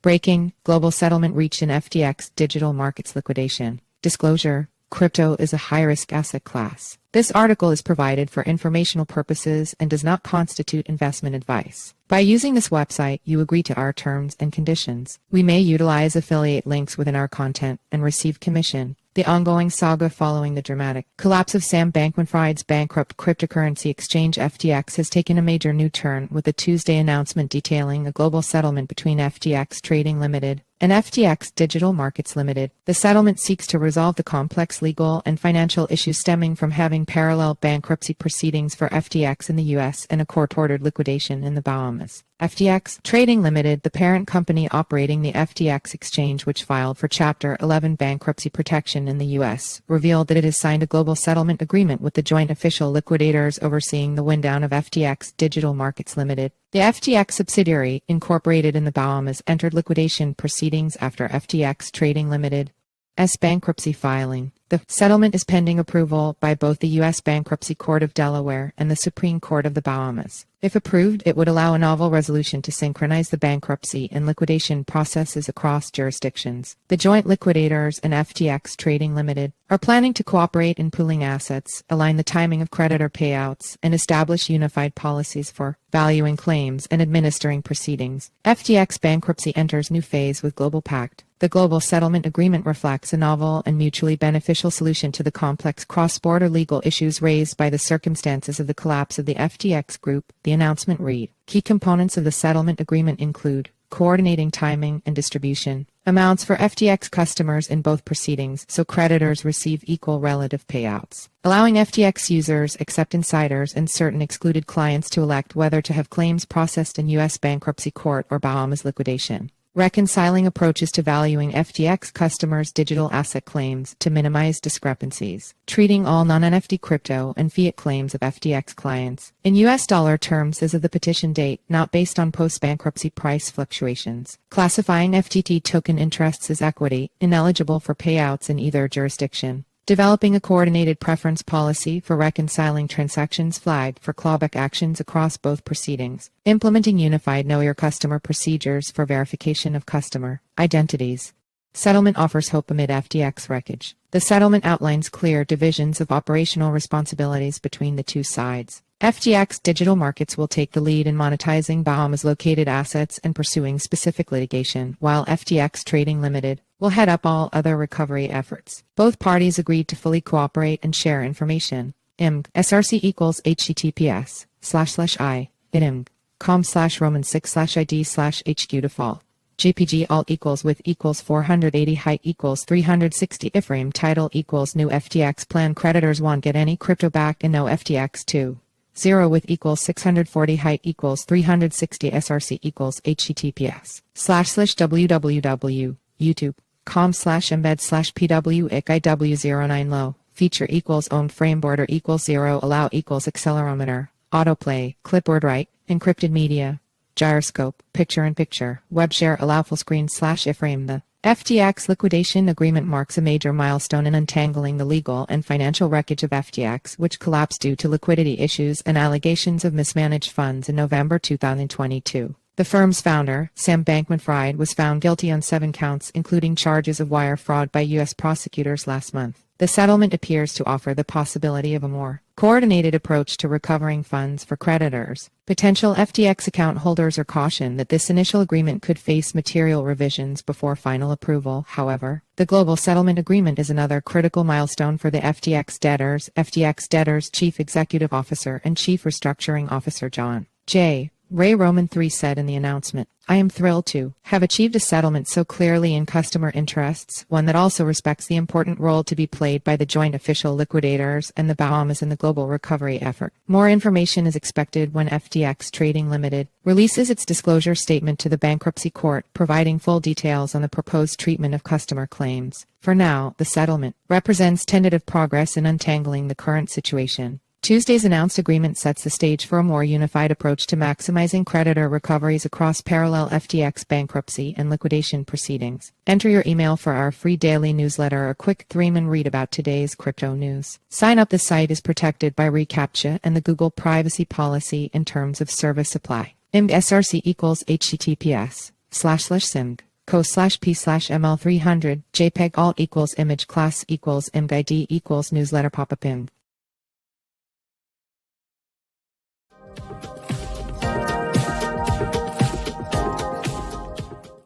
Breaking, global settlement reached in FTX Digital Markets liquidation. Disclosure, crypto is a high-risk asset class. This article is provided for informational purposes and does not constitute investment advice. By using this website, you agree to our terms and conditions. We may utilize affiliate links within our content and receive commission. The ongoing saga following the dramatic collapse of Sam Bankman-Fried's bankrupt cryptocurrency exchange FTX has taken a major new turn with the Tuesday announcement detailing a global settlement between FTX Trading Ltd. and FTX Digital Markets Ltd. The settlement seeks to resolve the complex legal and financial issues stemming from having parallel bankruptcy proceedings for FTX in the U.S. and a court-ordered liquidation in the Bahamas. FTX Trading Ltd., the parent company operating the FTX exchange, which filed for Chapter 11 bankruptcy protection in the U.S., revealed that it has signed a global settlement agreement with the joint official liquidators overseeing the wind-down of FTX Digital Markets Ltd. The FTX subsidiary, incorporated in the Bahamas, entered liquidation proceedings after FTX Trading Ltd.'s bankruptcy filing. The settlement is pending approval by both the U.S. Bankruptcy Court of Delaware and the Supreme Court of the Bahamas. If approved, it would allow a novel resolution to synchronize the bankruptcy and liquidation processes across jurisdictions. The joint liquidators and FTX Trading Ltd. are planning to cooperate in pooling assets, align the timing of creditor payouts, and establish unified policies for valuing claims and administering proceedings. FTX bankruptcy enters new phase with Global Pact. The global settlement agreement reflects a novel and mutually beneficial solution to the complex cross-border legal issues raised by the circumstances of the collapse of the FTX group, the announcement read. Key components of the settlement agreement include coordinating timing and distribution, amounts for FTX customers in both proceedings so creditors receive equal relative payouts, allowing FTX users, except insiders and certain excluded clients, to elect whether to have claims processed in U.S. bankruptcy court or Bahamas liquidation. Reconciling approaches to valuing FTX customers' digital asset claims to minimize discrepancies. Treating all non-NFT crypto and fiat claims of FTX clients in US dollar terms as of the petition date, not based on post-bankruptcy price fluctuations. Classifying FTT token interests as equity, ineligible for payouts in either jurisdiction. Developing a coordinated preference policy for reconciling transactions flagged for clawback actions across both proceedings. Implementing unified Know Your Customer procedures for verification of customer identities. Settlement offers hope amid FTX wreckage. The settlement outlines clear divisions of operational responsibilities between the two sides. FTX Digital Markets will take the lead in monetizing Bahamas-located assets and pursuing specific litigation, while FTX Trading Ltd. will head up all other recovery efforts. Both parties agreed to fully cooperate and share information. SRC equals https://com/roman6/id/hq default. JPG alt equals width equals 480 height equals 360 iframe title equals new FTX plan creditors won't get any crypto back and no FTX 2. 0 width equals 640 height equals 360 SRC equals https://www.youtube.com/embed/pwikiw09 low. Feature equals owned frame border equals 0 allow equals accelerometer. Autoplay, clipboard write, encrypted media. Gyroscope, picture-in-picture, web share allow full screen /iframe. The FTX liquidation agreement marks a major milestone in untangling the legal and financial wreckage of FTX, which collapsed due to liquidity issues and allegations of mismanaged funds in November 2022. The firm's founder, Sam Bankman-Fried, was found guilty on 7 counts, including charges of wire fraud by U.S. prosecutors last month. The settlement appears to offer the possibility of a more coordinated approach to recovering funds for creditors. Potential FTX account holders are cautioned that this initial agreement could face material revisions before final approval. However, the global settlement agreement is another critical milestone for the FTX debtors. FTX debtors Chief Executive Officer and Chief Restructuring Officer John J. Ray Roman III said in the announcement, "I am thrilled to have achieved a settlement so clearly in customer interests, one that also respects the important role to be played by the joint official liquidators and the Bahamas in the global recovery effort." More information is expected when FTX Trading Ltd. releases its disclosure statement to the bankruptcy court, providing full details on the proposed treatment of customer claims. For now, the settlement represents tentative progress in untangling the current situation. Tuesday's announced agreement sets the stage for a more unified approach to maximizing creditor recoveries across parallel FTX bankruptcy and liquidation proceedings. Enter your email for our free daily newsletter, a quick 3-minute read about today's crypto news. Sign up. The site is protected by reCAPTCHA and the Google privacy policy in terms of service supply. SRC equals https://simg co/p/ml300 JPEG alt equals image class equals mguid equals newsletter pop-up in